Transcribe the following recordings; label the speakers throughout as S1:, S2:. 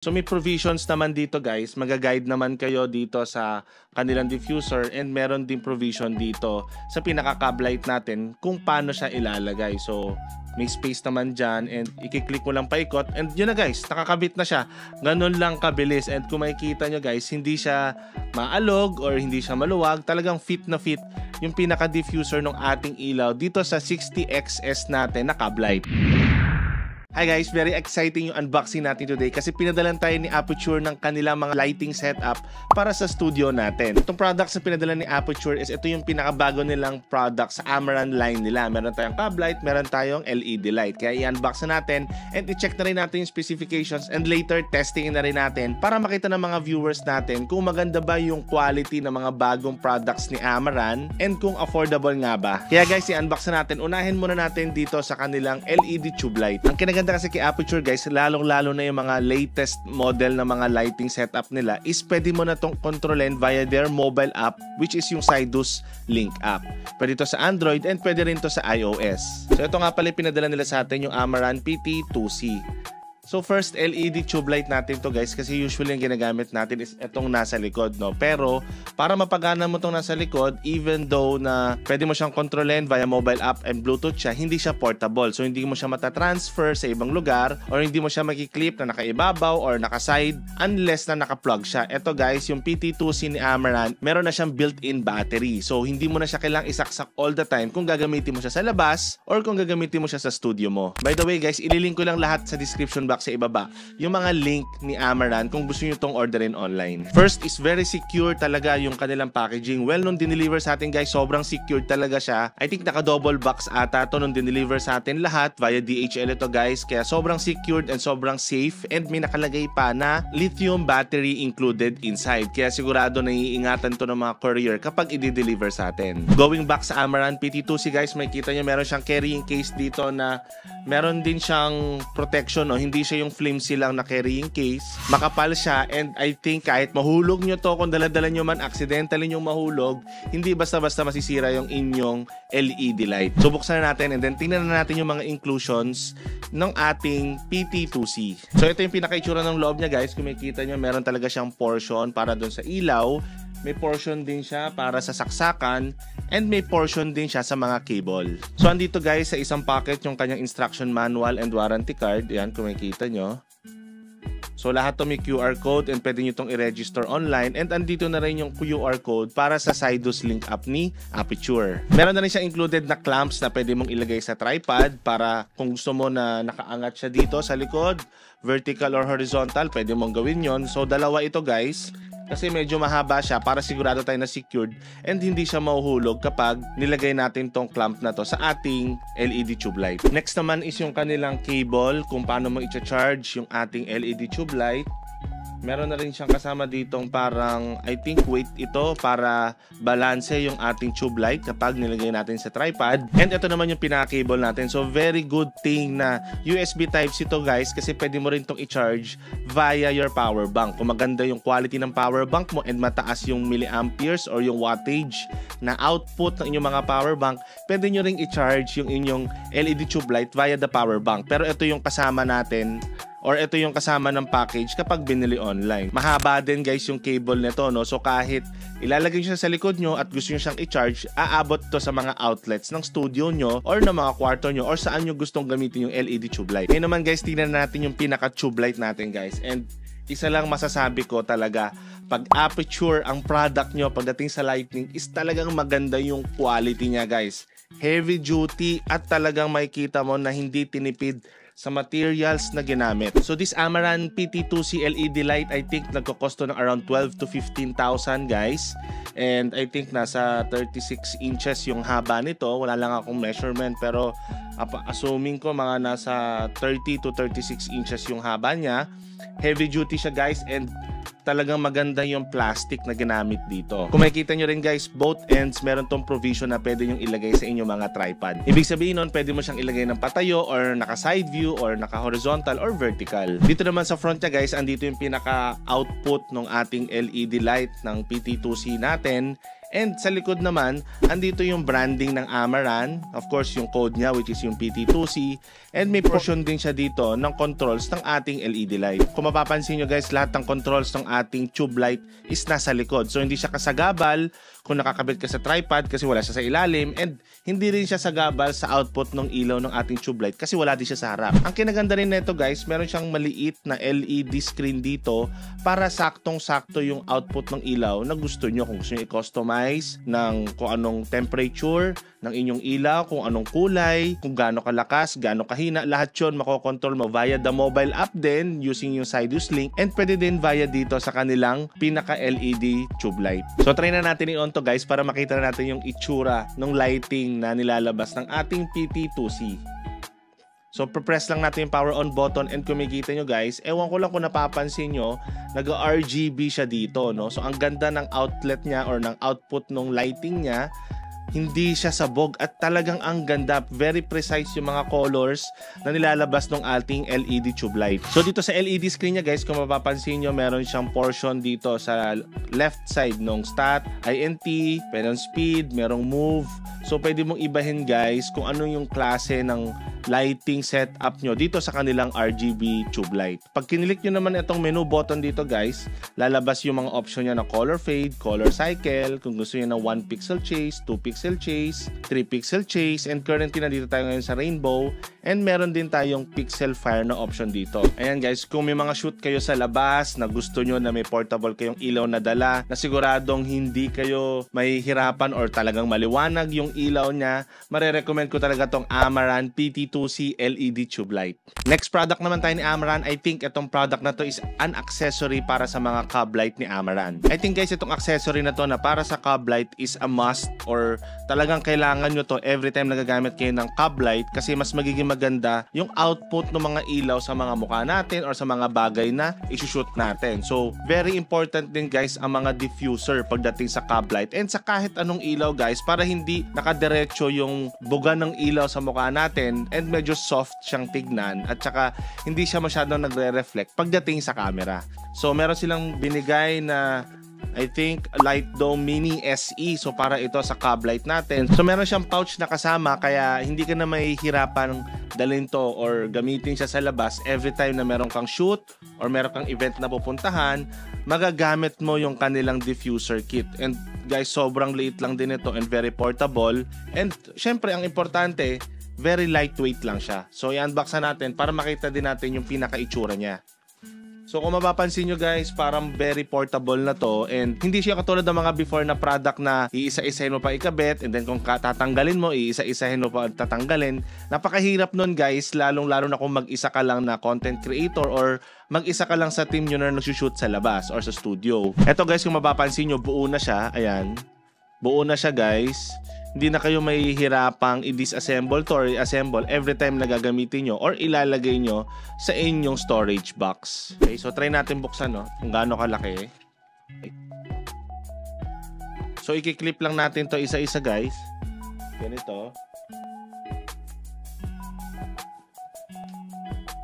S1: So may provisions naman dito guys, magaguide naman kayo dito sa kanilang diffuser and meron din provision dito sa pinaka-cab light natin kung paano siya ilalagay. So may space naman dyan and i-click mo lang paikot and yun na guys, nakakabit na siya. Ganun lang kabilis and kung makikita nyo guys, hindi siya maalog or hindi siya maluwag, talagang fit na fit yung pinaka-diffuser ng ating ilaw dito sa 60XS natin na cab light. Hi guys, very exciting yung unboxing natin today kasi pinadalan tayo ni Aputure ng kanilang mga lighting setup para sa studio natin. Itong products na pinadala ni Aputure is ito yung pinakabago nilang product sa Amaran line nila. Meron tayong cab light, meron tayong LED light. Kaya i-unbox na natin and i-check na rin natin yung specifications and later testing na rin natin para makita ng mga viewers natin kung maganda ba yung quality ng mga bagong products ni Amaran and kung affordable nga ba. Kaya guys, i-unbox na natin. Unahin muna natin dito sa kanilang LED tube light. Ang kinaganda kasi kay Aputure guys, lalong-lalo na yung mga latest model na mga lighting setup nila is pwede mo na itong kontrolin via their mobile app which is yung Sidus Link app. Pwede ito sa Android and pwede rin ito sa iOS. So ito nga pala pinadala nila sa atin yung Amaran PT2C. So first LED tube light natin to guys kasi usually yung ginagamit natin is itong nasa likod, no? Pero para mapagana mo itong nasa likod, even though na pwede mo siyang kontrolin via mobile app and Bluetooth siya, hindi siya portable. So hindi mo siya matatransfer sa ibang lugar or hindi mo siya makiklip na nakaibabaw or nakaside unless na nakaplug siya. Ito guys, yung PT2C ni Amaran, meron na siyang built-in battery. So hindi mo na siya kailangang isaksak all the time kung gagamitin mo siya sa labas or kung gagamitin mo siya sa studio mo. By the way guys, ililink ko lang lahat sa description box sa ibaba yung mga link ni Amaran kung gusto nyo itong orderin online. First is very secure talaga yung kanilang packaging. Well, nung dineliver sa atin guys, sobrang secure talaga siya. I think naka-double box ata to nung dineliver sa atin lahat via DHL ito guys. Kaya sobrang secured and sobrang safe and may nakalagay pa na lithium battery included inside. Kaya sigurado na iingatan to ng mga courier kapag i-deliver sa atin. Going back sa Amaran PT2C guys, makikita nyo meron siyang carrying case dito na meron din siyang protection, no? Hindi siya yung flimsy lang na carrying case. Makapal siya and I think kahit mahulog nyo to, kung dala-dala nyo man accidentally nyo mahulog, hindi basta-basta masisira yung inyong LED light. So buksan na natin and then tingnan na natin yung mga inclusions ng ating PT2C. So ito yung pinaka-itsura ng loob niya guys. Kung makikita nyo, meron talaga siyang portion para dun sa ilaw. May portion din siya para sa saksakan and may portion din siya sa mga cable. So andito guys sa isang packet yung kanyang instruction manual and warranty card. Yan kung makikita nyo. So lahat to may QR code and pwede nyo itong i-register online and andito na rin yung QR code para sa Sidus Link app ni Aputure. Meron na rin siya included na clamps na pwede mong ilagay sa tripod para kung gusto mo na nakaangat siya dito sa likod, vertical or horizontal, pwede mong gawin yon. So dalawa ito guys. Kasi medyo mahaba siya para sigurado tayo na secured and hindi siya mahuhulog kapag nilagay natin tong clamp na to sa ating LED tube light. Next naman is yung kanilang cable kung paano mo i-charge yung ating LED tube light. Meron na rin siyang kasama ditong parang I think weight ito para balance yung ating tube light kapag nilagay natin sa tripod. And ito naman yung pinaka-cable natin. So very good thing na USB Type-C to guys kasi pwede mo rin itong i-charge via your power bank. Kung maganda yung quality ng power bank mo and mataas yung milliamperes or yung wattage na output ng inyong mga power bank, pwede nyo ring i-charge yung inyong LED tube light via the power bank. Pero ito yung kasama natin or ito yung kasama ng package kapag binili online. Mahaba din guys yung cable nito, no? So kahit ilalagay nyo siya sa likod nyo at gusto nyo siyang i-charge, aabot to sa mga outlets ng studio nyo or ng mga kwarto nyo or saan nyo gustong gamitin yung LED tube light. Ngayon naman guys, tingnan natin yung pinaka tube light natin guys. And isa lang masasabi ko talaga, pag Aputure ang product nyo pagdating sa lighting is talagang maganda yung quality niya guys. Heavy duty at talagang makikita mo na hindi tinipid sa materials na ginamit. So this Amaran PT2C LED light I think nagkokosto ng around 12 to 15,000 guys. And I think nasa 36 inches yung haba nito. Wala lang akong measurement pero assuming ko mga nasa 30 to 36 inches yung haba niya. Heavy duty siya guys and talagang maganda yung plastic na ginamit dito. Kung makikita nyo rin guys, both ends meron tong provision na pwede nyo ilagay sa inyong mga tripod. Ibig sabihin nun, pwede mo siyang ilagay ng patayo or naka side view or naka horizontal or vertical. Dito naman sa front niya guys, andito yung pinaka output ng ating LED light ng PT2C natin. And sa likod naman, andito yung branding ng Amaran. Of course, yung code niya which is yung PT2C. And may portion din siya dito ng controls ng ating LED light. Kung mapapansin nyo guys, lahat ng controls ng ating tube light is nasa likod. So hindi siya kasagabal kung nakakabit ka sa tripod kasi wala siya sa ilalim. And hindi rin siya sagabal sa output ng ilaw ng ating tube light kasi wala din siya sa harap. Ang kinaganda rin nito guys, meron siyang maliit na LED screen dito para saktong-sakto yung output ng ilaw na gusto nyo. Kung gusto nyo i-customize ng kung anong temperature ng inyong ilaw, kung anong kulay, kung gaano kalakas, gaano kahina, lahat yun makokontrol mo via the mobile app din using yung Sidus link, and pwede din via dito sa kanilang pinaka-LED tube light. So try na natin i-on to guys para makita na natin yung itsura ng lighting na nilalabas ng ating PT2C. So press lang natin yung power on button, and kung makikita nyo guys, ewan ko lang kung napapansin nyo, nag-RGB siya dito, no? So ang ganda ng outlet niya or ng output ng lighting niya. Hindi siya sabog at talagang ang ganda. Very precise yung mga colors na nilalabas ng ating LED tube light. So dito sa LED screen niya guys, kung mapapansin nyo, meron siyang portion dito sa left side ng stat, INT, merong speed, merong move. So pwede mong ibahin guys kung ano yung klase ng lighting setup nyo dito sa kanilang RGB tube light. Pag kinilik nyo naman itong menu button dito guys, lalabas yung mga option niya na color fade, color cycle, kung gusto nyo ng 1 pixel chase, 2 pixel chase, 3 pixel chase, and currently nandito tayo ngayon sa rainbow, and meron din tayong pixel fire na option dito. Ayan guys, kung may mga shoot kayo sa labas na gusto nyo na may portable kayong ilaw na dala, na siguradong hindi kayo mahihirapan or talagang maliwanag yung ilaw niya, marerecommend ko talaga tong Amaran PT2C LED tube light. Next product naman tayo ni Amaran. I think itong product na to is an accessory para sa mga cub light ni Amaran. I think guys, itong accessory na to na para sa cub light is a must, or talagang kailangan nyo to every time nagagamit kayo ng cub light kasi mas magiging maganda yung output ng mga ilaw sa mga mukha natin or sa mga bagay na isushoot natin. So very important din guys ang mga diffuser pagdating sa cub light and sa kahit anong ilaw guys, para hindi nakadiretso yung buga ng ilaw sa mukha natin and medyo soft siyang tignan at saka hindi siya masyadong nagre-reflect pagdating sa camera. So meron silang binigay na I think Light Dome Mini SE, so para ito sa cub light natin. So meron siyang pouch na kasama kaya hindi ka na mahihirapan dalhin to or gamitin siya sa labas every time na meron kang shoot or meron kang event na pupuntahan, magagamit mo yung kanilang diffuser kit. And guys, sobrang liit lang din ito and very portable, and syempre ang importante, very lightweight lang siya. So i-unbox na natin para makita din natin yung pinaka-itsura niya. So kung mapapansin nyo guys, parang very portable na to, and hindi siya katulad ng mga before na product na iisa-isahin mo pa ikabit, and then kung tatanggalin mo, iisa-isahin mo pa tatanggalin. Napakahirap nun guys, lalong-lalo na kung mag-isa ka lang na content creator or mag-isa ka lang sa team nyo na nagsushoot sa labas or sa studio. Eto guys, kung mapapansin nyo, buo na siya. Ayan, buo na siya guys. Hindi na kayo mahihirapang i-disassemble to or i-assemble every time na gagamitin nyo or ilalagay nyo sa inyong storage box. Okay, so try natin buksan, no, kung gaano kalaki. Okay. So i-clip lang natin to isa-isa guys. Ganito.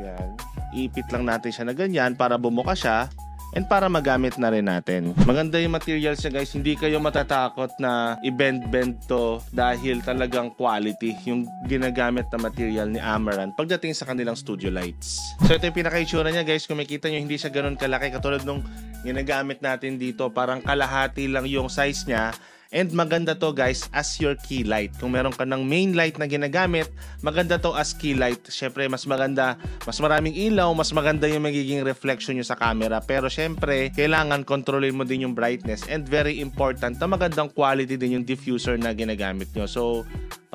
S1: Yan. Iipit lang natin siya na ganyan para bumuka siya. And para magamit na rin natin. Maganda yung materials niya guys. Hindi kayo matatakot na i-bend-bend to dahil talagang quality yung ginagamit na material ni Amaran pagdating sa kanilang studio lights. So ito yung pinaka-itsura niya guys. Kung makita nyo, hindi siya ganun kalaki katulad nung ginagamit natin dito. Parang kalahati lang yung size niya. And maganda to guys as your key light. Kung meron ka ng main light na ginagamit, maganda to as key light. Syempre mas maganda, mas maraming ilaw, mas maganda yung magiging reflection nyo sa camera. Pero syempre, kailangan kontrolin mo din yung brightness, and very important na magandang quality din yung diffuser na ginagamit nyo. So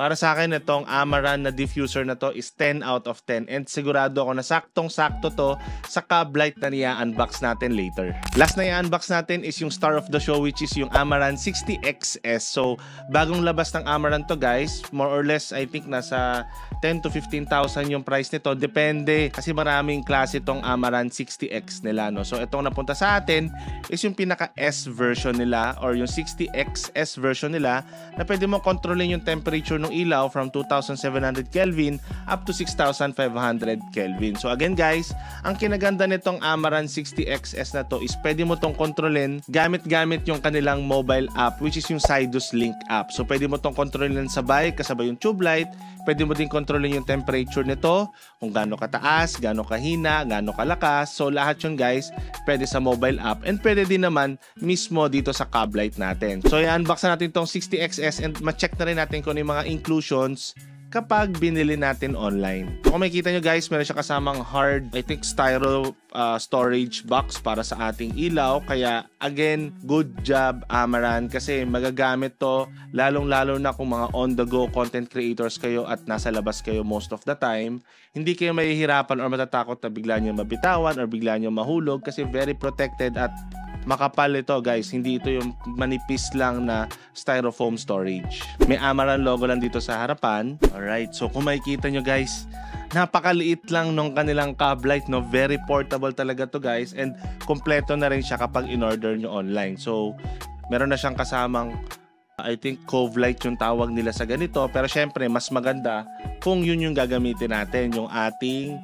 S1: para sa akin, itong Amaran na diffuser na to is 10 out of 10. And sigurado ako na saktong-sakto to sa cub light na i-unbox natin later. Last na i-unbox natin is yung star of the show, which is yung Amaran 60XS. So bagong labas ng Amaran to guys. More or less, I think nasa 10 to 15,000 yung price nito. Depende kasi maraming klase itong Amaran 60X nila, no? So itong napunta sa atin is yung pinaka-S version nila or yung 60XS version nila na pwede mo kontrolin yung temperature ng yung ilaw from 2,700 Kelvin up to 6,500 Kelvin. So again guys, ang kinaganda nitong Amaran 60XS na to is pwede mo tong kontrolin gamit-gamit yung kanilang mobile app, which is yung Sidus Link app. So pwede mo tong kontrolin sabay, kasabay yung tube light. Pwede mo din kontrolin yung temperature nito, kung gaano kataas, gaano kahina, gaano kalakas. So lahat yun guys, pwede sa mobile app and pwede din naman mismo dito sa cab light natin. So i-unbox na natin itong 60XS and ma-check na rin natin kung ano yung mga inclusions kapag binili natin online. So kung makikita nyo guys, meron siya kasamang hard, I think styro storage box para sa ating ilaw. Kaya again, good job Amaran, kasi magagamit to lalong-lalo na kung mga on-the-go content creators kayo at nasa labas kayo most of the time. Hindi kayo mahihirapan or matatakot na bigla nyo mabitawan or bigla nyo mahulog kasi very protected at makapal ito guys, hindi ito yung manipis lang na styrofoam storage. May Amaran logo lang dito sa harapan. Alright, so kung makikita nyo guys, napakaliit lang nung kanilang cab light, no? Very portable talaga to guys, and kompleto na rin siya kapag in-order nyo online. So meron na siyang kasamang I think cove light yung tawag nila sa ganito, pero syempre mas maganda kung yun yung gagamitin natin, yung ating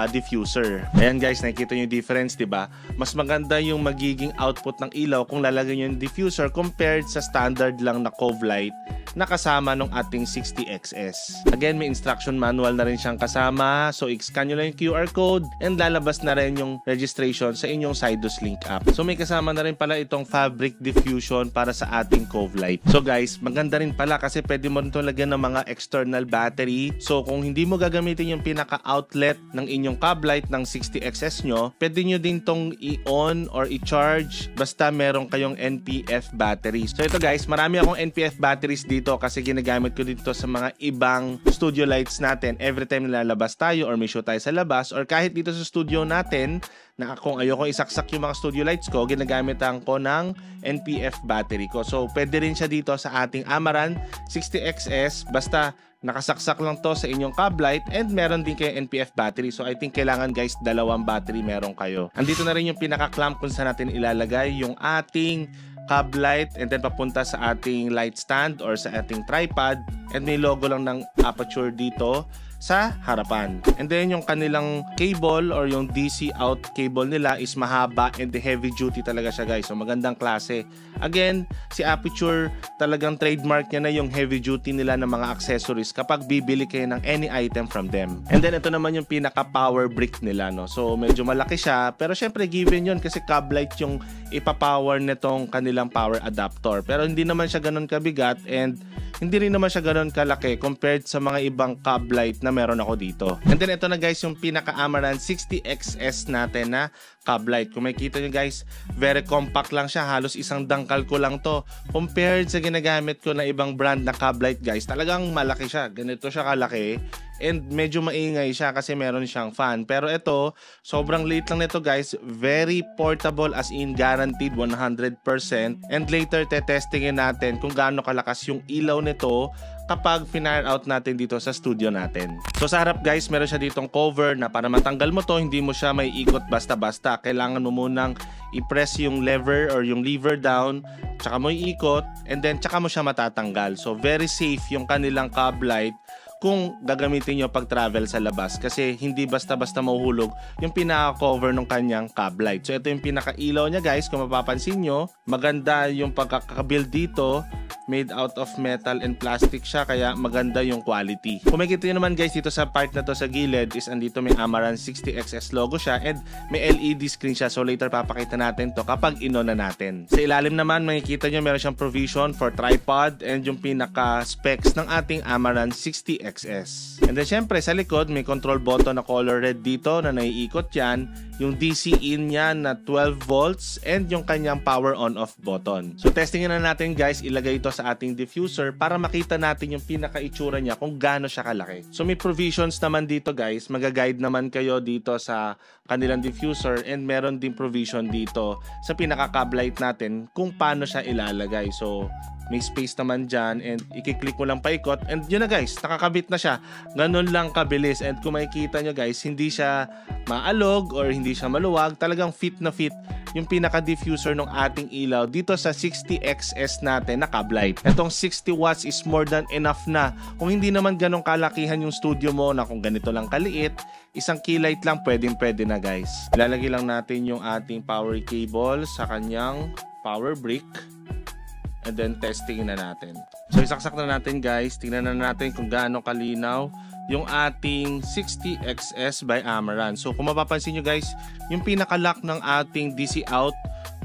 S1: diffuser. Ayan guys, nakikita nyo yung difference, diba? Mas maganda yung magiging output ng ilaw kung lalagay nyo yung diffuser compared sa standard lang na cove light na kasama ng ating 60XS. Again, may instruction manual na rin siyang kasama. So, i-scan nyo lang yung QR code and lalabas na rin yung registration sa inyong Sidus Link app. So, may kasama na rin pala itong fabric diffusion para sa ating cove light. So guys, maganda rin pala kasi pwede mo rin ito lagyan ng mga external battery. So, kung hindi mo gagamitin yung pinaka-outlet ng inyong cab light ng 60XS nyo, pwede nyo din tong i-on or i-charge basta meron kayong NPF batteries. So ito guys, marami akong NPF batteries dito kasi ginagamit ko dito sa mga ibang studio lights natin every time nilalabas tayo or may show tayo sa labas, or kahit dito sa studio natin na kung ayoko isaksak yung mga studio lights ko, ginagamit ko ng NPF battery ko. So pwede rin siya dito sa ating Amaran 60XS basta nakasaksak lang to sa inyong cab light and meron din kayo NPF battery. So I think kailangan guys, dalawang battery meron kayo. Andito na rin yung pinaka-clamp kung saan natin ilalagay yung ating cab light and then papunta sa ating light stand or sa ating tripod, and may logo lang ng Aputure dito sa harapan. And then yung kanilang cable or yung DC out cable nila is mahaba and heavy duty talaga siya guys. So magandang klase. Again, si Aputure talagang trademark niya na yung heavy duty nila ng mga accessories kapag bibili kayo ng any item from them. And then ito naman yung pinaka power brick nila, no. So medyo malaki siya, pero syempre given yun kasi cab light yung ipapower nitong kanilang power adapter. Pero hindi naman siya ganoon kabigat and hindi rin naman siya ganoon kalaki compared sa mga ibang cab light na meron ako dito. And then ito na guys yung pinaka Amaran 60XS natin na cab light. Kung makikita nyo guys, very compact lang siya. Halos isang dangkal ko lang to. Compared sa ginagamit ko na ibang brand na cab light guys, talagang malaki siya. Ganito siya kalaki. And medyo maingay siya kasi meron siyang fan. Pero ito, sobrang liit lang nito guys. Very portable, as in guaranteed 100%. And later tetestingin natin kung gaano kalakas yung ilaw nito kapag finire out natin dito sa studio natin. So sa harap guys, meron siya ditong cover na para matanggal mo to, hindi mo siya may ikot basta-basta. Kailangan mo munang i-press yung lever or yung lever down, tsaka mo iikot, and then tsaka mo siya matatanggal. So very safe yung kanilang cab light kung gagamitin nyo pag travel sa labas kasi hindi basta-basta mahuhulog yung pinaka-cover ng kanyang cab light. So ito yung pinaka-ilaw niya guys, kung mapapansin nyo, maganda yung pagkakabuild dito, made out of metal and plastic siya, kaya maganda yung quality. Kung makikita nyo naman guys, dito sa part na to sa gilid is andito may Amaran 60XS logo siya and may LED screen siya. So later papakita natin to kapag ino na natin. Sa ilalim naman makikita nyo meron siyang provision for tripod and yung pinaka-specs ng ating Amaran 60XS. And then syempre sa likod may control button na color red dito na naiikot yan, yung DC in niya na 12 volts and yung kanyang power on off button. So testingin na natin guys, ilagay ito sa ating diffuser para makita natin yung pinaka-itsura niya kung gaano siya kalaki. So may provisions naman dito guys, magaguide naman kayo dito sa kanilang diffuser and meron din provision dito sa pinaka-cab light natin kung paano siya ilalagay. So may space naman dyan, and i-click mo lang paikot, and yun na guys, nakakabit na siya. Ganun lang kabilis, and kung makikita nyo guys, hindi siya maalog or hindi siya maluwag, talagang fit na fit yung pinaka-diffuser ng ating ilaw dito sa 60XS natin na Cublight. Itong 60 watts is more than enough na. Kung hindi naman ganun kalakihan yung studio mo, na kung ganito lang kaliit, isang key light lang pwede na guys. Ilalagay lang natin yung ating power cable sa kanyang power brick. And then testing na natin. So isaksak na natin guys. Tingnan na natin kung gaano kalinaw yung ating 60XS by Amaran. So kung mapapansin nyo guys, yung pinaka-lock ng ating DC out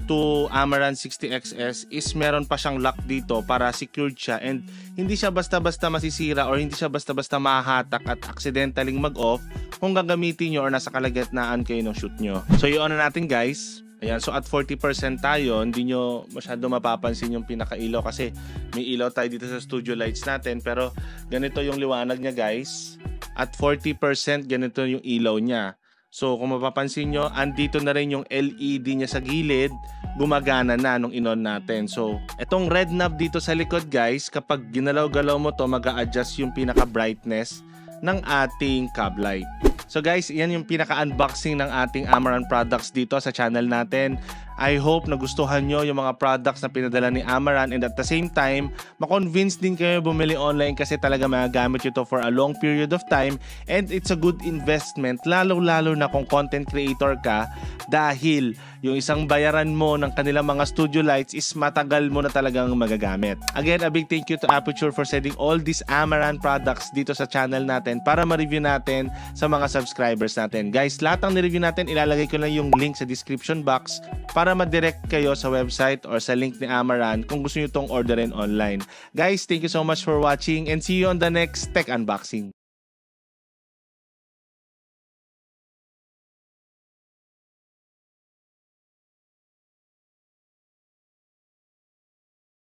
S1: to Amaran 60XS is meron pa siyang lock dito para secured siya, and hindi siya basta-basta masisira or hindi siya basta-basta mahahatak at accidentally mag-off kung gagamitin nyo or nasa kalagitnaan kayo ng shoot nyo. So i-on na natin guys. Ayan, so at 40% tayo, hindi nyo masyado mapapansin yung pinaka-ilaw kasi may ilaw tayo dito sa studio lights natin, pero ganito yung liwanag niya guys. At 40% ganito yung ilaw niya. So kung mapapansin nyo, andito na rin yung LED niya sa gilid, gumagana na nung inon natin. So etong red knob dito sa likod guys, kapag ginalaw-galaw mo to, mag-a-adjust yung pinaka-brightness ng ating Cublight. So guys, yan yung pinaka-unboxing ng ating Amaran products dito sa channel natin. I hope nagustuhan nyo yung mga products na pinadala ni Amaran, and at the same time, makonvince din kayo bumili online kasi talaga magagamit nyo to for a long period of time, and it's a good investment, lalo-lalo na kung content creator ka, dahil yung isang bayaran mo ng kanilang mga studio lights is matagal mo na talagang magagamit. Again, a big thank you to Aputure for sending all these Amaran products dito sa channel natin para ma-review natin sa mga subscribers natin. Guys, lahat ng ni-review natin, ilalagay ko lang yung link sa description box para ma-direct kayo sa website or sa link ni Amaran kung gusto nyo itong orderin online. Guys, thank you so much for watching, and see you on the next tech unboxing.